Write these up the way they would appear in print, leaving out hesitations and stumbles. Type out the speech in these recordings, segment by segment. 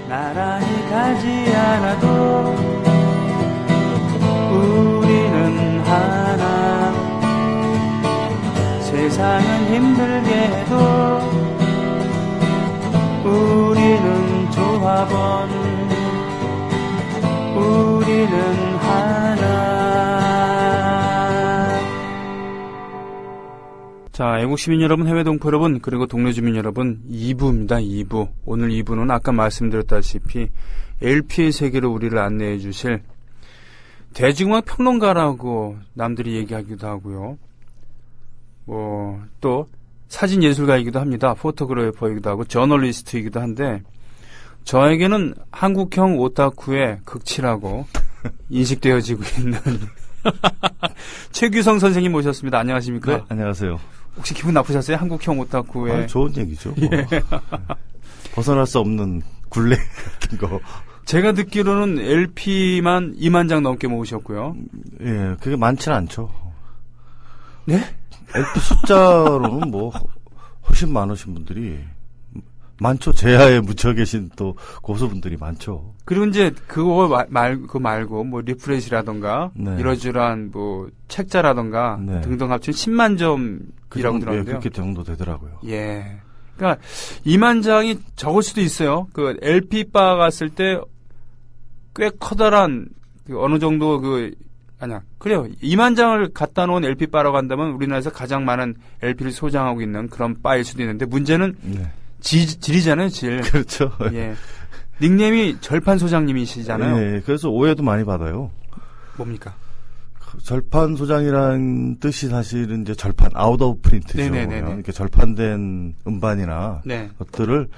나란히 가지 않아도 우리는 하나. 세상은 힘들게 해도 우리는 조합원. 우리는 하나. 자, 애국 시민 여러분, 해외 동포 여러분, 그리고 동네 주민 여러분, 2부입니다. 2부. 오늘 2부는 아까 말씀드렸다시피 LP의 세계로 우리를 안내해 주실 대중음악 평론가라고 남들이 얘기하기도 하고요. 또 사진 예술가이기도 합니다. 포토그래퍼이기도 하고 저널리스트이기도 한데 저에게는 한국형 오타쿠의 극치라고 인식되어지고 있는 최규성 선생님 모셨습니다. 안녕하십니까? 네, 안녕하세요. 혹시 기분 나쁘셨어요? 한국형 오타쿠의. 좋은 얘기죠. 뭐. 예. 벗어날 수 없는 굴레 같은 거. 제가 듣기로는 LP만 2만 장 넘게 모으셨고요. 예, 그게 많지는 않죠. 네? LP 숫자로는 뭐 훨씬 많으신 분들이 많죠. 제야에 묻혀 계신 또 고수분들이 많죠. 그리고 이제 그거 말고 뭐 리프렛이라던가 네. 이러저러한 뭐 책자라던가 네. 등등 합치면 10만 점이라고 들었는데요. 그렇게 정도 되더라고요. 예. 그러니까 2만 장이 적을 수도 있어요. 그 LP 바 갔을 때 꽤 커다란 어느 정도 아니야. 그래요. 2만 장을 갖다 놓은 LP 바라고 한다면 우리나라에서 가장 많은 LP를 소장하고 있는 그런 바일 수도 있는데 문제는 네. 질이잖아요, 질. 그렇죠. 예. 닉네임이 절판 소장님이시잖아요. 예, 그래서 오해도 많이 받아요. 뭡니까? 절판 소장이라는 뜻이 사실은 이제 절판, 아웃 오브 프린트죠. 네네네네. 이렇게 절판된 음반이나 네. 것들을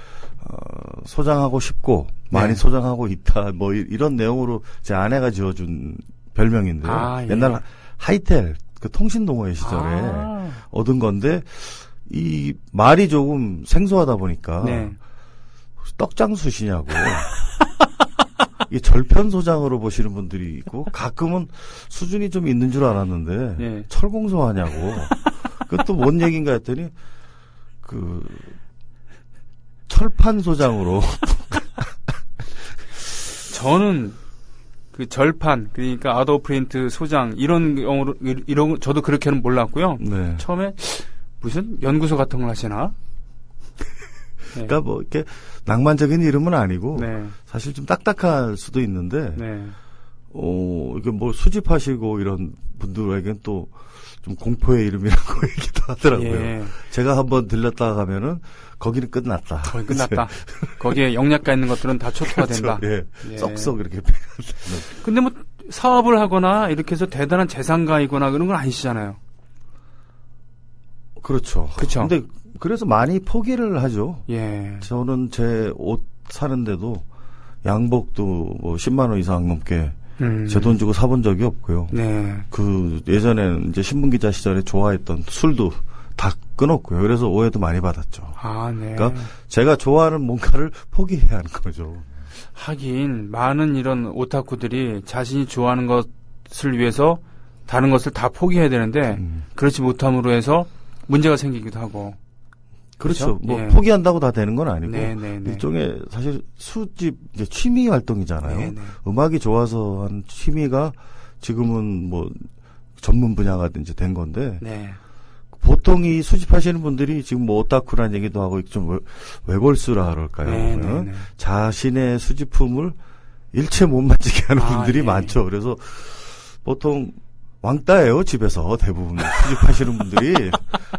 소장하고 싶고 많이 네. 소장하고 있다. 뭐 이런 내용으로 제 아내가 지어준 별명인데요. 아, 예. 옛날 하이텔 그 통신동호회 시절에 얻은 건데 이 말이 조금 생소하다 보니까 네. 떡장수시냐고. 이게 절편 소장으로 보시는 분들이 있고 가끔은 수준이 좀 있는 줄 알았는데 네. 철공소 하냐고. 그것도 뭔 얘기인가 했더니 철판 소장으로. 저는 그 절판 그러니까 아웃 프린트 소장 이런 영어로 이런 저도 그렇게는 몰랐고요. 네. 처음에 무슨 연구소 같은 걸 하시나? 네. 그러니까 뭐 이렇게 낭만적인 이름은 아니고 네. 사실 좀 딱딱할 수도 있는데 네. 이게 뭐 수집하시고 이런 분들에겐 또 좀 공포의 이름이라고 얘기도 하더라고요. 예. 제가 한번 들렸다 가면은 거기는 끝났다. 거의 끝났다. 거기에 영양가 있는 것들은 다 초토화된다. 그렇죠. 예. 예. 썩썩 이렇게. 근데 뭐 사업을 하거나 이렇게 해서 대단한 재산가이거나 그런 건 아니시잖아요. 그렇죠. 그렇죠. 근데 그래서 많이 포기를 하죠. 예. 저는 제 옷 사는데도 양복도 뭐 10만 원 이상 넘게 제 돈 주고 사본 적이 없고요. 네. 예전에는 이제 신문기자 시절에 좋아했던 술도 다 끊었고요. 그래서 오해도 많이 받았죠. 아, 네. 그러니까 제가 좋아하는 뭔가를 포기해야 하는 거죠. 하긴 많은 이런 오타쿠들이 자신이 좋아하는 것을 위해서 다른 것을 다 포기해야 되는데 그렇지 못함으로 해서 문제가 생기기도 하고. 그렇죠. 그렇죠? 뭐 예. 포기한다고 다 되는 건 아니고 네네네. 일종의 사실 수집 이제 취미 활동이잖아요. 네네. 음악이 좋아서 한 취미가 지금은 뭐 전문 분야가 이제 된 건데 네. 보통 이 수집하시는 분들이 지금 뭐 오타쿠라는 얘기도 하고 좀 외골수라 그럴까요? 네네네. 자신의 수집품을 일체 못 만지게 하는 분들이 예. 많죠. 그래서 보통 왕따예요, 집에서 대부분 수집하시는 분들이.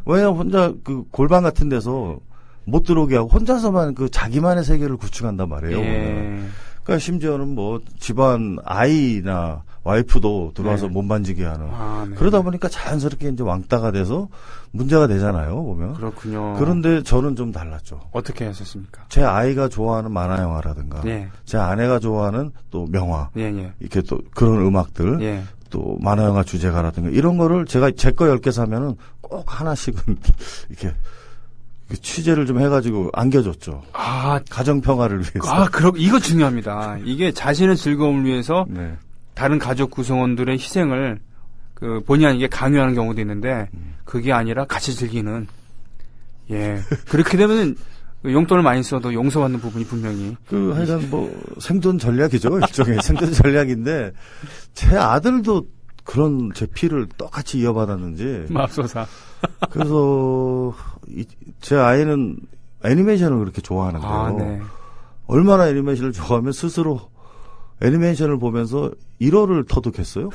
왜냐면 혼자 골방 같은 데서 못 들어오게 하고 혼자서만 자기만의 세계를 구축한단 말이에요. 예. 그러니까 심지어는 뭐 집안 아이나 와이프도 들어와서 네. 못 만지게 하는. 네. 그러다 보니까 자연스럽게 이제 왕따가 돼서 문제가 되잖아요, 보면. 그렇군요. 그런데 저는 좀 달랐죠. 어떻게 하셨습니까? 제 아이가 좋아하는 만화 영화라든가, 예. 제 아내가 좋아하는 또 명화, 예. 이렇게 또 그런 음악들, 예. 또 만화 영화 주제가라든가 이런 거를 제가 제 거 10개 사면은 꼭 하나씩은 이렇게 취재를 좀 해가지고 안겨줬죠. 가정 평화를 위해서. 이거 중요합니다. 이게 자신의 즐거움을 위해서 네. 다른 가족 구성원들의 희생을 본의 아니게 강요하는 경우도 있는데 그게 아니라 같이 즐기는. 예. 그렇게 되면 용돈을 많이 써도 용서받는 부분이 분명히. 하여간 생존 전략이죠. 일종의 생존 전략인데, 제 아들도 그런 제 피를 똑같이 이어받았는지. 맙소사. 그래서, 제 아이는 애니메이션을 그렇게 좋아하는데요. 아, 네. 얼마나 애니메이션을 좋아하면 스스로 애니메이션을 보면서 1호를 터득했어요.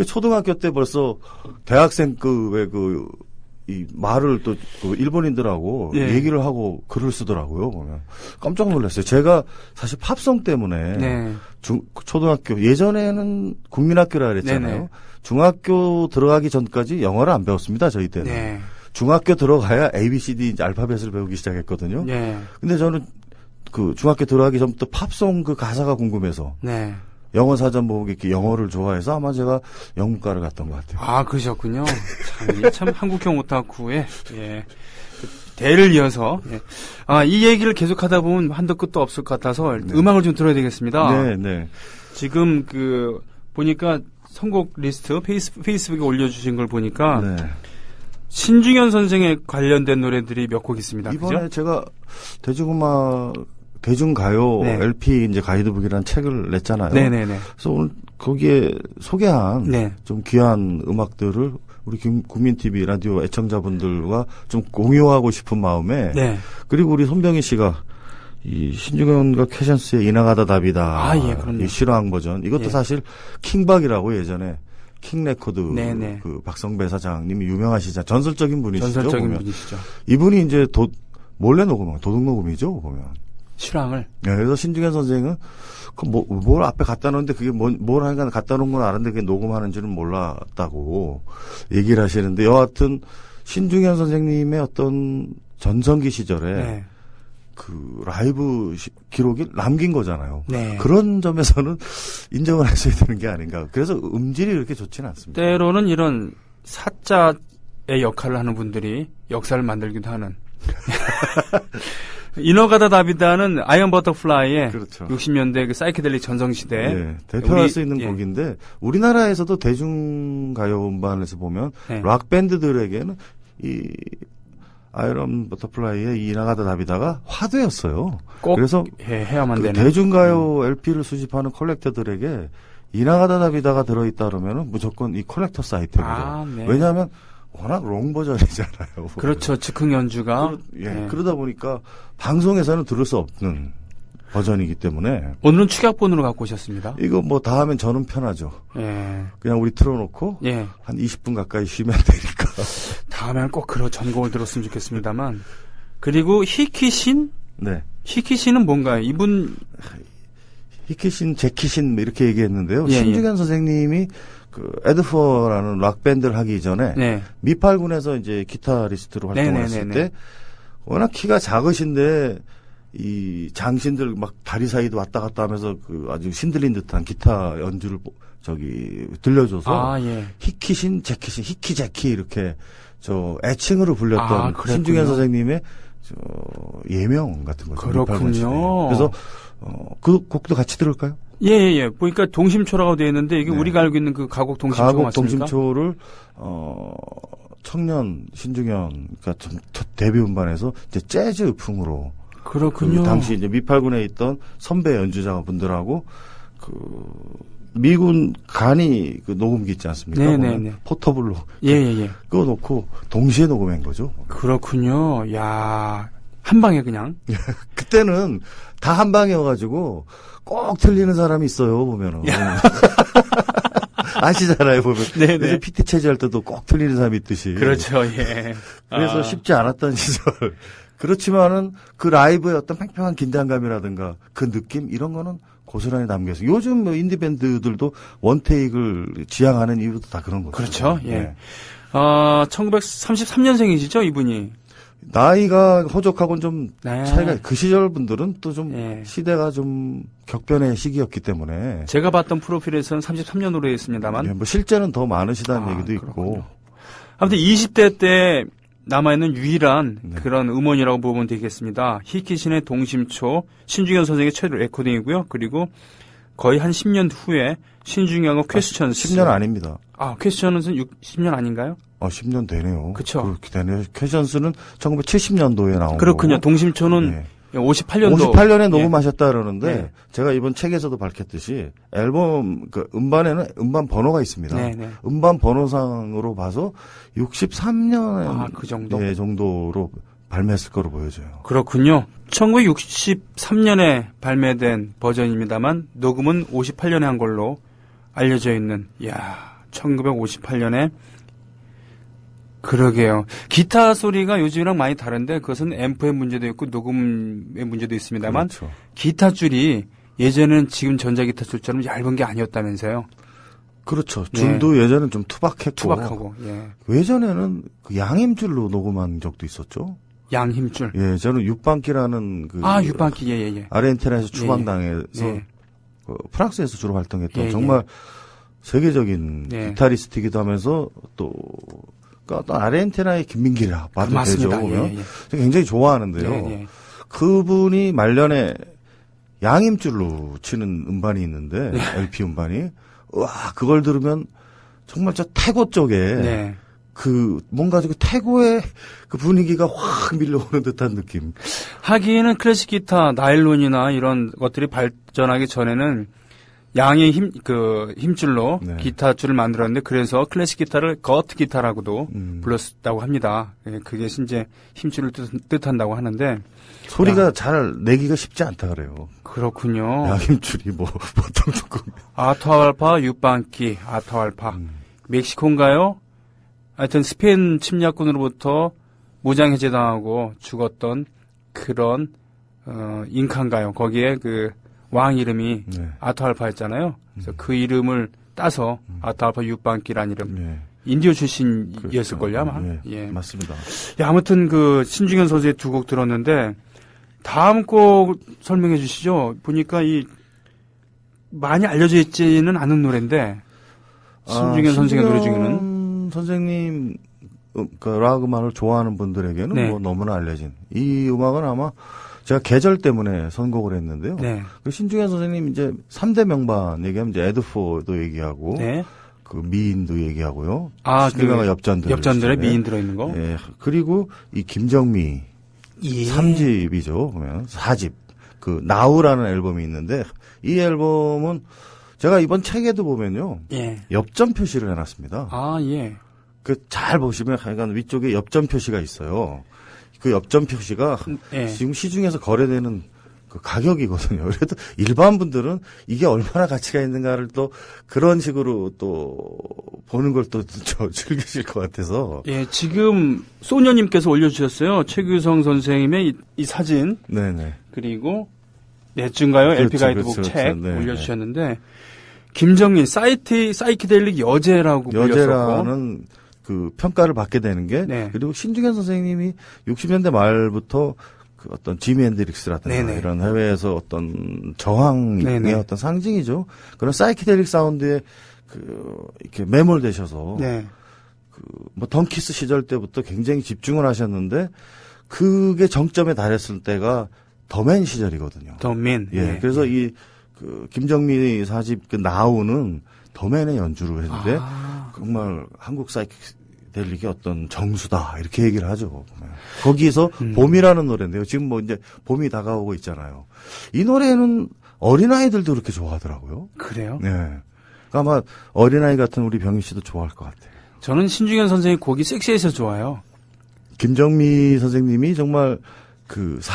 초등학교 때 벌써 대학생 이 말을 또 일본인들하고 예. 얘기를 하고 글을 쓰더라고요. 보면 깜짝 놀랐어요. 제가 사실 팝송 때문에 네. 초등학교 예전에는 국민학교라 그랬잖아요. 네네. 중학교 들어가기 전까지 영어를 안 배웠습니다. 저희 때는. 네. 중학교 들어가야 ABCD 이제 알파벳을 배우기 시작했거든요. 네. 근데 저는 중학교 들어가기 전부터 팝송 가사가 궁금해서 네. 영어 사전 보고 이렇게 영어를 좋아해서 아마 제가 영문과를 갔던 것 같아요. 아, 그러셨군요. 참 한국형 오타쿠의, 예. 대를 이어서, 예. 이 얘기를 계속하다 보면 한도 끝도 없을 것 같아서 네. 음악을 좀 들어야 되겠습니다. 네, 네. 지금 보니까 선곡 리스트 페이스북에 올려주신 걸 보니까 네. 신중현 선생에 관련된 노래들이 몇 곡 있습니다. 이번에 그죠? 제가 대중가요 네. LP 이제 가이드북이라는 책을 냈잖아요. 네네네. 그래서 오늘 거기에 소개한 네. 좀 귀한 음악들을 우리 국민TV 라디오 애청자분들과 좀 공유하고 싶은 마음에 네. 그리고 우리 손병희 씨가 이 신중현과 캐션스의 이나가다 답이다. 예, 그럼요. 이 실황 버전. 이것도 예. 사실 킹박이라고 예전에 킹레코드 네네. 박성배 사장님이 유명하시자 전설적인 분이시죠. 전설적인 보면. 분이시죠. 이분이 이제 몰래 녹음, 도둑 녹음이죠, 보면. 실황을. 네, 그래서 신중현 선생은 뭘 앞에 갖다 놓는데 그게 뭘 하니까 갖다 놓은 건 알았는데 그게 녹음하는 줄은 몰랐다고 얘기를 하시는데 여하튼 신중현 선생님의 어떤 전성기 시절에 네. 라이브 기록이 남긴 거잖아요. 네. 그런 점에서는 인정을 하셔야 되는 게 아닌가. 그래서 음질이 그렇게 좋지는 않습니다. 때로는 이런 사자의 역할을 하는 분들이 역사를 만들기도 하는. 이너가다 다비다는 아이언 버터플라이의 그렇죠. 60년대 사이키델릭 전성시대. 예, 대표할 우리, 수 있는 예. 곡인데 우리나라에서도 대중가요 음반에서 보면 네. 락 밴드들에게는 이 아이언 버터플라이의 이 이나가다 다비다가 화두였어요. 꼭 그래서 해야만 되는. 대중가요 LP를 수집하는 컬렉터들에게 이나가다 다비다가 들어있다 그러면은 무조건 이 컬렉터스 아이템이죠. 네. 왜냐하면 워낙 롱 버전이잖아요. 그렇죠. 즉흥 연주가. 그러다 보니까 방송에서는 들을 수 없는 버전이기 때문에 오늘은 축약본으로 갖고 오셨습니다. 이거 다 하면 저는 편하죠. 예. 그냥 우리 틀어놓고 예. 한 20분 가까이 쉬면 되니까. 다음에는 꼭 그런 전곡을 들었으면 좋겠습니다만. 그리고 히키신? 네. 히키신은 뭔가요? 이분 히키신, 제키신 이렇게 얘기했는데요. 예, 신중현 선생님이 에드퍼라는 락 밴드를 하기 전에 네. 미팔군에서 이제 기타리스트로 활동했을 때 워낙 키가 작으신데 이 장신들 막 다리 사이도 왔다 갔다 하면서 아주 신들린 듯한 기타 연주를 들려줘서 예. 히키신, 제키신, 히키제키 이렇게 애칭으로 불렸던 신중현 선생님의 예명 같은 거죠. 그렇군요. 그래서 그 곡도 같이 들을까요? 예. 보니까 동심초라고 되어 있는데 이게 네. 우리가 알고 있는 그 가곡 동심초 맞습니까? 가곡 동심초를 청년 신중현 그러니까 첫 데뷔 음반에서 이제 재즈 풍으로 그렇군요. 당시 이제 미팔군에 있던 선배 연주자분들하고 미군 간이 녹음기 있지 않습니까? 네네네. 포터블로. 예. 그거 놓고 동시에 녹음한 거죠. 그렇군요. 야, 한 방에 그냥. 그때는 다 한 방이어가지고 꼭 틀리는 사람이 있어요, 보면은. 아시잖아요, 보면. 네네. PT 체제할 때도 꼭 틀리는 사람이 있듯이. 그렇죠, 예. 그래서 쉽지 않았던 시절. 그렇지만은 그 라이브의 어떤 팽팽한 긴장감이라든가 그 느낌 이런 거는 고스란히 남겨서 요즘 인디밴드들도 원테이크를 지향하는 이유도 다 그런 거죠. 그렇죠, 예. 1933년생이시죠, 이분이? 나이가 호적하고는 좀 네. 차이가 그 시절 분들은 또 좀 예. 시대가 좀 격변의 시기였기 때문에 제가 봤던 프로필에서는 33년으로 되어 있습니다만 실제는 더 많으시다는 얘기도 그렇군요. 있고 아무튼 20대 때 남아있는 유일한 그런 음원이라고 보면 되겠습니다. 히키신의 동심초, 신중현 선생의 최대 레코딩이고요. 그리고 거의 한 10년 후에 신중하고 퀘스천스. 10년 아닙니다. 퀘스천스는 10년 아닌가요? 10년 되네요. 그쵸. 그렇게 되네요. 퀘스천스는 1970년도에 나온 그렇군요. 거고. 동심초는 네. 58년도. 58년에 녹음하셨다 그러는데 네. 제가 이번 책에서도 밝혔듯이 앨범 음반에는 음반 번호가 있습니다. 네, 네. 음반 번호상으로 봐서 63년 그 정도. 정도로 발매했을 거로 보여져요. 그렇군요. 1963년에 발매된 버전입니다만 녹음은 58년에 한 걸로 알려져 있는. 이야, 1958년에 그러게요. 기타 소리가 요즘이랑 많이 다른데 그것은 앰프의 문제도 있고 녹음의 문제도 있습니다만 그렇죠. 기타 줄이 예전에는 지금 전자기타 줄처럼 얇은 게 아니었다면서요. 그렇죠. 줄도 예전엔 좀 투박했고. 투박하고. 예. 예전에는 그 양힘줄로 녹음한 적도 있었죠. 양힘줄. 예, 저는 육방기라는 그 육방기. 예. 아르헨티나에서 추방당해서 예. 그 프랑스에서 주로 활동했던 예, 정말 세계적인 예. 기타리스트이기도 하면서 또 어떤 아르헨티나의 김민기라 봐도 되죠. 맞습니다. 보면 예. 제가 굉장히 좋아하는데요. 예. 그분이 말년에 양힘줄로 치는 음반이 있는데 LP 음반이 와 그걸 들으면 정말 저 태고 쪽에 네. 그 뭔가 그 태고의 그 분위기가 확 밀려오는 듯한 느낌. 하기에는 클래식 기타, 나일론이나 이런 것들이 발전하기 전에는 양의 힘줄로 네. 기타 줄을 만들었는데 그래서 클래식 기타를 거트 기타라고도 불렀다고 합니다. 예, 그게 이제 힘줄을 뜻한다고 하는데 소리가 잘 내기가 쉽지 않다 그래요. 그렇군요. 양힘줄이 보통 조금. 아타알파 육방기, 아타알파. 멕시코인가요? 하여튼 스페인 침략군으로부터 무장 해제당하고 죽었던 그런 잉카인가요? 거기에 그 왕 이름이 네. 아타알파였잖아요. 그래서 그 이름을 따서 아타알파 육방기라는 이름. 네. 인디오 출신이었을걸요, 아마. 네. 예. 맞습니다. 야, 아무튼 그 신중현 선수의 두 곡 들었는데 다음 곡 설명해 주시죠. 보니까 많이 알려져 있지는 않은 노래인데 신중현 선생의 노래 중에는 선생님 그 락 음악을 좋아하는 분들에게는 네. 너무나 알려진 이 음악은 아마 제가 계절 때문에 선곡을 했는데요. 네. 그 신중현 선생님 이제 3대 명반 얘기하면 이제 에드포도 얘기하고 네. 그 미인도 얘기하고요. 그 신중현과 엽전들에 미인 들어있는 거. 예. 그리고 이 김정미 예. 3집이죠. 보면 4집. 그 나우라는 앨범이 있는데 이 앨범은 제가 이번 책에도 보면요. 예. 엽전 표시를 해놨습니다. 예. 그 잘 보시면 하여간 위쪽에 엽전 표시가 있어요. 그 엽전 표시가 예. 지금 시중에서 거래되는 그 가격이거든요. 그래도 일반 분들은 이게 얼마나 가치가 있는가를 또 그런 식으로 또 보는 걸 또 즐기실 것 같아서. 예, 지금 소녀님께서 올려주셨어요. 최규성 선생님의 이 사진. 네네. 그리고 몇 주인가요? 그렇죠, LP 가이드북 그렇죠, 책 네, 올려주셨는데 김정민 사이키델릭 여제라고 불렸었고. 여제라는 그 평가를 받게 되는 게 네. 그리고 신중현 선생님이 60년대 말부터 그 어떤 지미 핸드릭스라든가 네네. 이런 해외에서 어떤 저항의 네네. 어떤 상징이죠. 그런 사이키델릭 사운드에 이렇게 매몰되셔서 네. 던키스 시절 때부터 굉장히 집중을 하셨는데 그게 정점에 달했을 때가 더맨 시절이거든요. 더맨. 예. 네. 그래서 김정민이 4집 더맨의 연주를 했는데 정말 한국 사이키델릭의 어떤 정수다 이렇게 얘기를 하죠. 거기서 봄이라는 노래인데요. 지금 이제 봄이 다가오고 있잖아요. 이 노래는 어린아이들도 그렇게 좋아하더라고요. 그래요? 네. 그러니까 아마 어린아이 같은 우리 병희 씨도 좋아할 것 같아요. 저는 신중현 선생님 곡이 섹시해서 좋아요. 김정미 선생님이 정말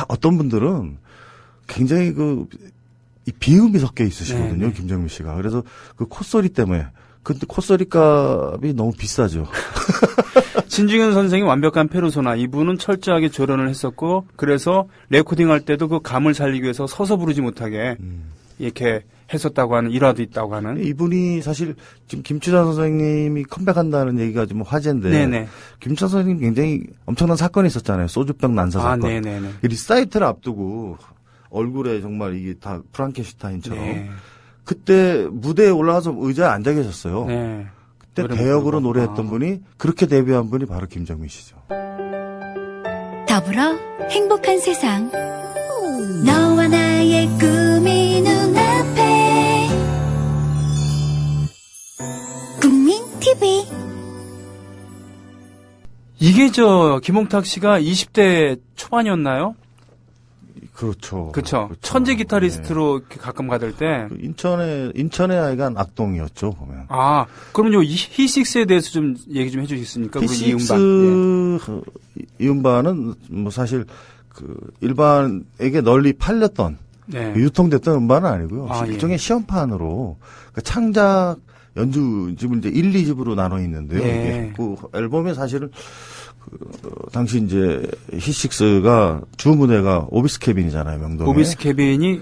어떤 분들은 굉장히 이 비음이 섞여 있으시거든요. 네. 김정미 씨가. 그래서 그 콧소리 때문에. 근데 콧소리 값이 너무 비싸죠. 신중현 선생이 완벽한 페르소나. 이분은 철저하게 조련을 했었고, 그래서 레코딩할 때도 그 감을 살리기 위해서 서서 부르지 못하게 이렇게 했었다고 하는 일화도 있다고 하는. 이분이 사실 지금 김추자 선생님이 컴백한다는 얘기가 좀 화제인데. 네네. 김추자 선생님 굉장히 엄청난 사건이 있었잖아요. 소주병 난사 사건. 네네네. 리사이트를 앞두고 얼굴에 정말 이게 다 프랑켄슈타인처럼. 네. 그때 무대에 올라가서 의자에 앉아 계셨어요. 네. 그때 대역으로 노래했던 분이 그렇게 데뷔한 분이 바로 김정민 씨죠. 더불어 행복한 세상 너와 나의 꿈이 눈앞에 김홍탁 씨가 20대 초반이었나요? 그렇죠. 그렇죠. 천재 기타리스트로 이렇게 가끔 가들 때. 그 인천의 아이가 악동이었죠, 보면. 아, 그러면요, 히식스에 대해서 좀 얘기 좀 해주시겠습니까? 히식스 이음반은 뭐 사실 그 일반에게 널리 팔렸던 네. 유통됐던 음반은 아니고요. 아, 일종의 시험판으로 그 창작 연주집을 이제 1, 2집으로 나눠 있는데요. 네. 이게 그 앨범에 사실은 당시 이제 히식스가 주 무대가 오비스 캐빈이잖아요, 명동에. 오비스 캐빈이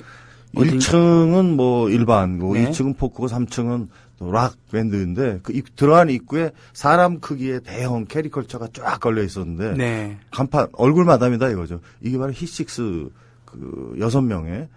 1층은 뭐 일반고, 네. 2층은 포크고, 3층은 또 락 밴드인데 그 들어가는 입구에 사람 크기의 대형 캐리컬처가 쫙 걸려 있었는데 네. 간판 얼굴 마담이다 이거죠. 이게 바로 히식스 그 6명의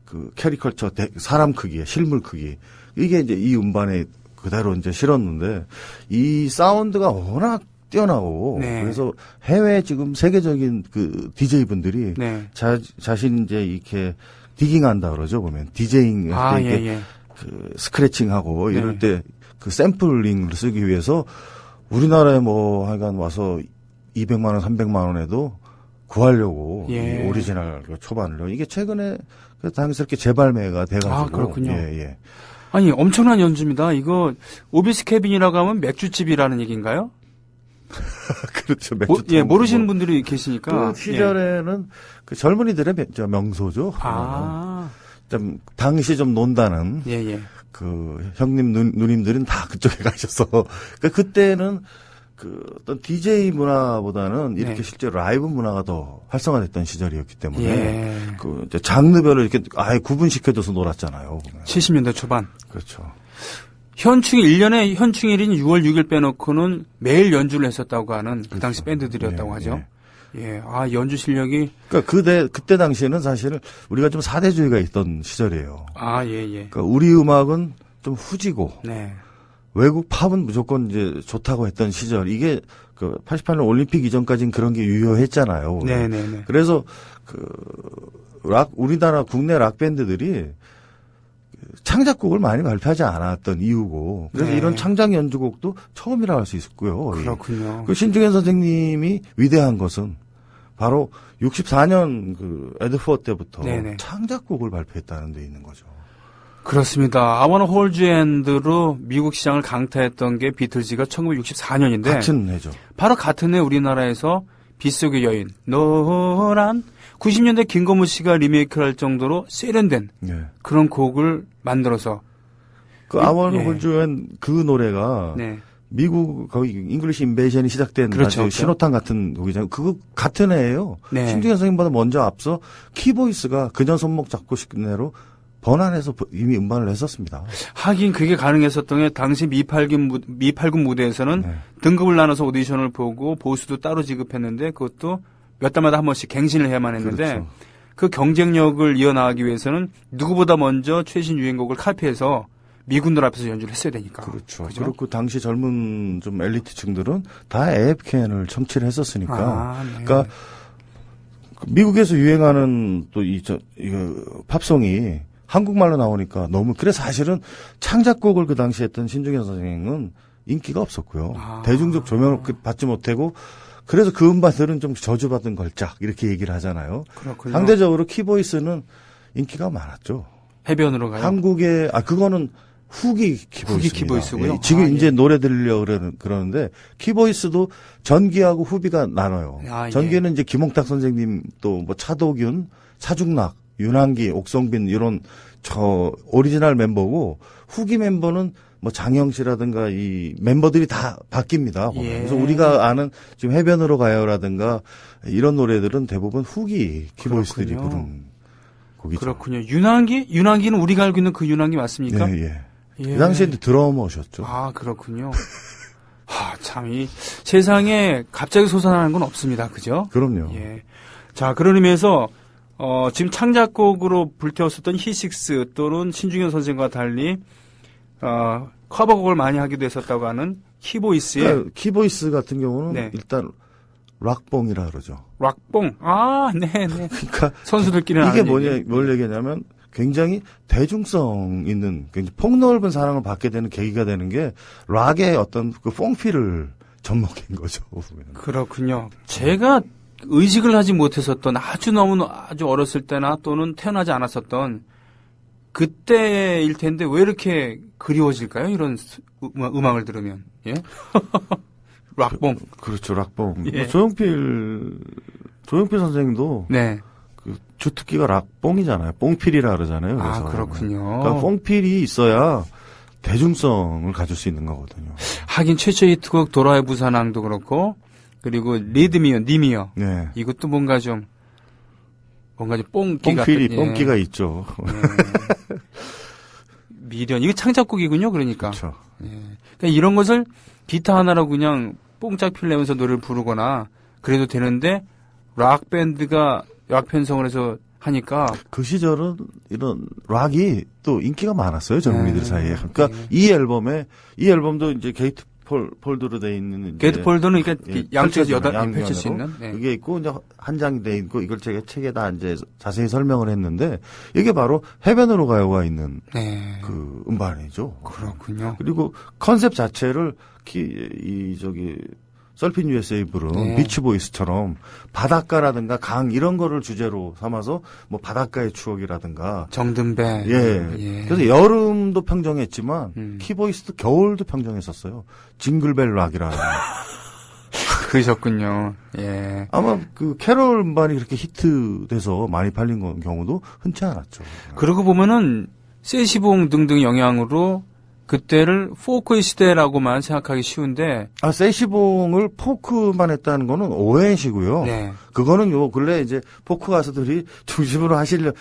그 캐리컬처 사람 크기의 실물 크기 이게 이제 이 음반에 그대로 이제 실었는데 이 사운드가 워낙 뛰어나고 네. 그래서 해외 지금 세계적인 그 DJ 분들이 네. 자신 이제 이렇게 디깅한다 그러죠 보면 디제잉 할 때 이게 그 스크래칭하고 이럴 때 그 샘플링을 쓰기 위해서 우리나라에 뭐 하여간 와서 200만 원, 300만 원에도 구하려고 이 오리지널 초반을요. 이게 최근에 당연스럽게 재발매가 돼가지고. 아, 그렇군요. 예. 아니, 엄청난 연주입니다. 이거 오비스 캐빈이라고 하면 맥주집이라는 얘기인가요? 그렇죠. 맥주. 모르시는 분들이 계시니까. 그 시절에는 그 젊은이들의 명소죠. 아. 좀 당시 좀 논다는. 예. 그 형님 누님들은 다 그쪽에 가셔서 그러니까 그때는 그 어떤 DJ 문화보다는 이렇게 실제로 라이브 문화가 더 활성화됐던 시절이었기 때문에 그 이제 장르별로 이렇게 아예 구분시켜줘서 놀았잖아요. 70년대 초반. 그렇죠. 현충일 1년에 현충일인 6월 6일 빼놓고는 매일 연주를 했었다고 하는 그 당시 그렇죠. 밴드들이었다고 하죠. 예. 아, 연주 실력이. 그러니까 그때 당시에는 사실은 우리가 좀 사대주의가 있던 시절이에요. 아, 예. 그러니까 우리 음악은 좀 후지고. 네. 외국 팝은 무조건 이제 좋다고 했던 시절. 이게 그 88년 올림픽 이전까지는 그런 게 유효했잖아요. 네네네. 그래서 우리나라 국내 락 밴드들이 창작곡을 많이 발표하지 않았던 이유고. 그래서 이런 창작 연주곡도 처음이라고 할 수 있었고요. 그렇군요. 그 신중현 선생님이 위대한 것은 바로 64년 그 에드포 때부터 창작곡을 발표했다는 데 있는 거죠. 그렇습니다. I Wanna Hold You Hand로 미국 시장을 강타했던 게 비틀즈가 1964년인데 같은 해죠. 바로 같은 해 우리나라에서 빗속의 여인, 노란 90년대 김건모 씨가 리메이크를 할 정도로 세련된 그런 곡을 만들어서 그 I Wanna Hold You Hand 그 노래가 미국 거기 잉글리시 인베이션이 시작된 그렇죠. 신호탄 같은 곡이잖아요. 그거 같은 해예요. 신중현 선생님보다 먼저 앞서 키보이스가 그녀 손목 잡고 싶은 대로 번안해서 이미 음반을 했었습니다. 하긴 그게 가능했었던 게 당시 미팔군 무대에서는 등급을 나눠서 오디션을 보고 보수도 따로 지급했는데 그것도 몇 달마다 한 번씩 갱신을 해야만 했는데 그 경쟁력을 이어나가기 위해서는 누구보다 먼저 최신 유행곡을 카피해서 미군들 앞에서 연주를 했어야 되니까. 그렇죠. 그리고 그 당시 젊은 좀 엘리트층들은 다 AFKN을 청취를 했었으니까. 그러니까 미국에서 유행하는 또 이거 팝송이 한국말로 나오니까 너무 그래서 사실은 창작곡을 그 당시에 했던 신중현 선생님은 인기가 없었고요. 대중적 조명을 받지 못하고 그래서 그 음반들은 좀 저주받은 걸작 이렇게 얘기를 하잖아요. 그렇군요. 상대적으로 키보이스는 인기가 많았죠. 해변으로 가요? 한국의 그거는 후기 키보이스고요. 지금 이제 노래 들으려고 그러는데 키보이스도 전기하고 후비가 나눠요. 전기는 이제 김홍탁 선생님 또 뭐 차도균, 차중락, 윤한기, 옥성빈 이런 오리지널 멤버고 후기 멤버는 뭐 장영 씨라든가 이 멤버들이 다 바뀝니다. 그래서 우리가 아는 지금 해변으로 가요라든가 이런 노래들은 대부분 후기 키보이스들이 부른 곡이죠. 그렇군요. 윤한기는 우리가 알고 있는 그 윤한기 맞습니까? 네. 그 당시에 드러머셨죠. 아, 그렇군요. 참, 이 세상에 갑자기 솟아나는 건 없습니다. 그죠? 그럼요. 자, 그런 의미에서, 지금 창작곡으로 불태웠었던 히식스 또는 신중현 선생과 달리, 커버곡을 많이 하기도 했었다고 하는 키보이스의. 그러니까 키보이스 같은 경우는 일단 락봉이라 그러죠. 락봉. 그러니까 선수들끼리는 이게 뭘 얘기하냐면 굉장히 대중성 있는 굉장히 폭넓은 사랑을 받게 되는 계기가 되는 게 락의 어떤 그 펑피를 접목인 거죠. 보면. 그렇군요. 제가 의식을 하지 못했었던 아주 어렸을 때나 또는 태어나지 않았었던 그때일 텐데 왜 이렇게 그리워질까요? 이런 음악을 들으면. 예? 락봉. 그렇죠, 락봉. 예. 조용필 선생님도 네. 그 주특기가 락봉이잖아요. 뽕필이라 그러잖아요. 그래서. 그렇군요. 그러니까 뽕필이 있어야 대중성을 가질 수 있는 거거든요. 하긴 최초의 히트곡 도라의 부산항도 그렇고 그리고 리드미어, 니미어. 네. 이것도 뭔가 좀 뽕기가 뽕기가 있죠. 예. 미련. 이거 창작곡이군요. 그러니까. 그렇죠. 예. 그러니까 이런 것을 기타 하나로 그냥 뽕짝 필내면서 노래를 부르거나 그래도 되는데 락 밴드가 락 편성을 해서 하니까 그 시절은 이런 락이 또 인기가 많았어요. 젊은이들 사이에. 그러니까 네. 이 앨범도 이제 게이트 폴더로 돼 있는 게이트 폴더는 그러니까 예, 양쪽에서 양면으로 펼칠 수 있는 네. 이게 있고 이제 한 장이 돼 있고 이걸 제가 책에다 이제 자세히 설명을 했는데 이게 바로 해변으로 가요가 있는 네. 그 음반이죠. 그렇군요. 그리고 컨셉 자체를 썰핀 USA 부른 네. 비치보이스처럼 바닷가라든가 강 이런 거를 주제로 삼아서 뭐 바닷가의 추억이라든가 정든배. 예. 그래서 여름도 평정했지만 키보이스도 겨울도 평정했었어요. 징글벨 락이라는. 그러셨군요. 예. 아마 그 캐롤 음반이 그렇게 히트돼서 많이 팔린 경우도 흔치 않았죠. 그러고 보면은 세시봉 등등 영향으로 그때를 포크의 시대라고만 생각하기 쉬운데. 세시봉을 포크만 했다는 거는 오해시고요. 네. 그거는 요 근래 이제 포크 가수들이 중심으로 하시려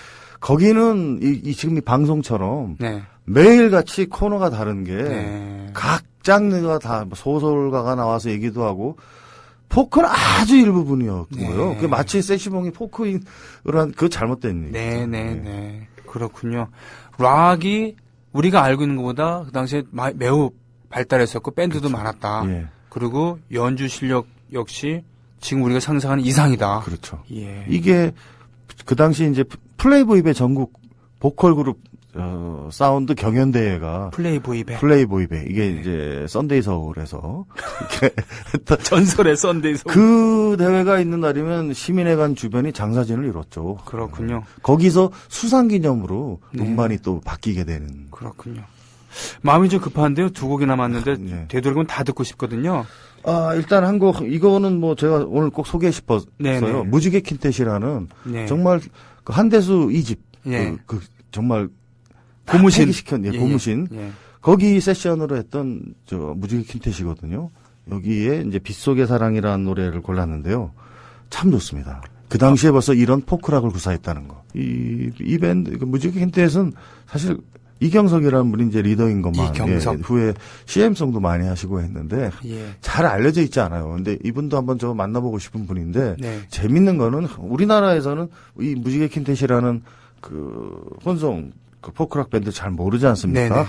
거기는 지금 이 방송처럼 네. 매일같이 코너가 다른 게 각 네. 장르가 다 소설가가 나와서 얘기도 하고 포크는 아주 일부분이었고요. 네. 그게 마치 세시봉이 포크란 그 잘못된 얘기죠. 네. 그렇군요. 락이 우리가 알고 있는 것보다 그 당시에 매우 발달했었고 밴드도 그렇죠. 많았다. 예. 그리고 연주 실력 역시 지금 우리가 상상하는 이상이다. 그렇죠. 예. 이게 그 당시 이제 플레이보이의 전국 보컬 그룹 사운드 경연대회가 플레이보이배. 이게 이제 썬데이 서울에서 이렇게 전설의 썬데이 서울. 그 대회가 있는 날이면 시민회관 주변이 장사진을 이뤘죠. 그렇군요. 거기서 수상 기념으로 네. 음반이 또 바뀌게 되는. 그렇군요. 마음이 좀 급한데요. 두 곡이 남았는데 네. 되도록이면 다 듣고 싶거든요. 일단 한 곡 이거는 뭐 제가 오늘 꼭 소개해 싶었어요. 네네. 무지개 킨텟이라는 네. 정말 그 한대수 2집 예. 그 정말 고무신. 폐기시켰 고무신. 예. 거기 세션으로 했던 저 무지개 킨텟이거든요. 여기에 이제 빗속의 사랑이라는 노래를 골랐는데요. 참 좋습니다. 그 당시에 벌써 이런 포크락을 구사했다는 거. 이 밴드 무지개 킨텟은 사실 이경석이라는 분이 이제 리더인 것만 이경석. 후에 CM송도 많이 하시고 했는데 예. 잘 알려져 있지 않아요. 근데 이분도 한번 저 만나보고 싶은 분인데 네. 재밌는 거는 우리나라에서는 이 무지개 킨텟이라는 그 혼성 그 포크락 밴드 잘 모르지 않습니까? 네네.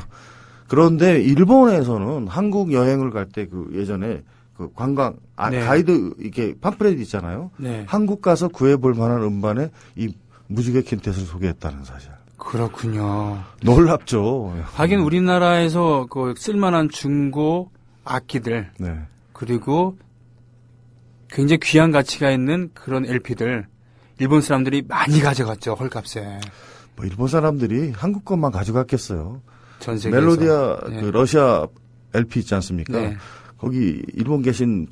그런데 일본에서는 한국 여행을 갈 때 그 예전에 그 관광 네. 가이드 이렇게 팜플렛 있잖아요. 네. 한국 가서 구해볼 만한 음반에 이 무지개 킨텟을 소개했다는 사실. 그렇군요. 놀랍죠. 하긴 우리나라에서 그 쓸만한 중고 악기들 네. 그리고 굉장히 귀한 가치가 있는 그런 LP들 일본 사람들이 많이 가져갔죠. 헐값에. 뭐 일본 사람들이 한국 것만 가져갔겠어요. 전 세계에서. 멜로디아 네. 그 러시아 LP 있지 않습니까? 네. 거기 일본 계신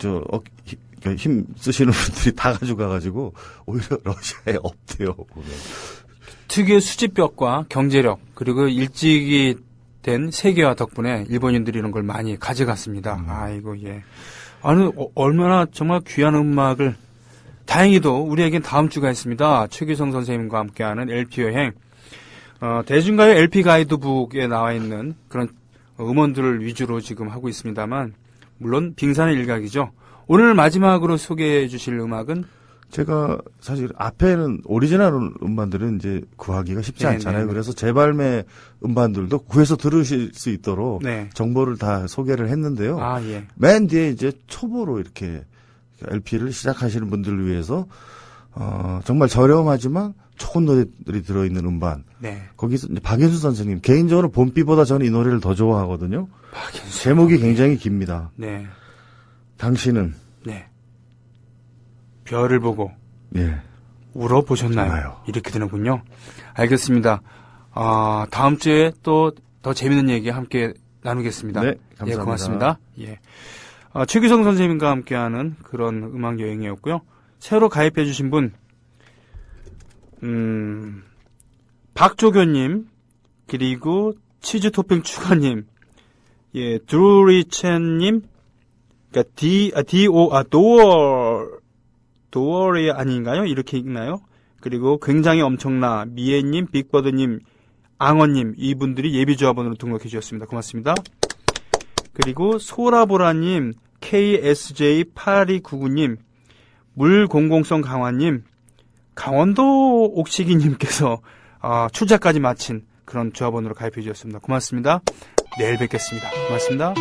힘 쓰시는 분들이 다 가져가가지고 오히려 러시아에 없대요. 보면. 특유의 수집력과 경제력 그리고 일찍이 된 세계화 덕분에 일본인들이 이런 걸 많이 가져갔습니다. 아이고 예. 아니 얼마나 정말 귀한 음악을 다행히도 우리에겐 다음 주가 있습니다. 최규성 선생님과 함께하는 LP 여행. 대중가요 LP 가이드북에 나와 있는 그런 음원들을 위주로 지금 하고 있습니다만 물론 빙산의 일각이죠. 오늘 마지막으로 소개해 주실 음악은 제가 사실 앞에는 오리지널 음반들은 이제 구하기가 쉽지 네네네. 않잖아요. 그래서 재발매 음반들도 구해서 들으실 수 있도록 네. 정보를 다 소개를 했는데요. 아 예. 맨 뒤에 이제 초보로 이렇게 LP를 시작하시는 분들을 위해서 정말 저렴하지만 좋은 노래들이 들어있는 음반. 네. 거기서 이제 박윤수 선생님 개인적으로 봄비보다 저는 이 노래를 더 좋아하거든요. 박윤수. 제목이 굉장히 깁니다. 네. 당신은 네. 별을 보고 예. 울어보셨나요? 좋아요. 이렇게 되는군요. 알겠습니다. 다음 주에 또 더 재밌는 얘기 함께 나누겠습니다. 네, 감사합니다. 예, 고맙습니다. 예. 최규성 선생님과 함께하는 그런 음악 여행이었고요. 새로 가입해 주신 분, 박조교님, 그리고 치즈 토핑 추가님, 예, 드루리첸님, 그러니까 도어리 아닌가요? 이렇게 읽나요? 그리고 굉장히 엄청나, 미애님, 빅버드님, 앙어님, 이분들이 예비조합원으로 등록해 주셨습니다. 고맙습니다. 그리고 소라보라님, KSJ8299님, 물공공성 강화님, 강원도 옥시기님께서 출자까지 마친 그런 조합원으로 가입해 주셨습니다. 고맙습니다. 내일 뵙겠습니다. 고맙습니다.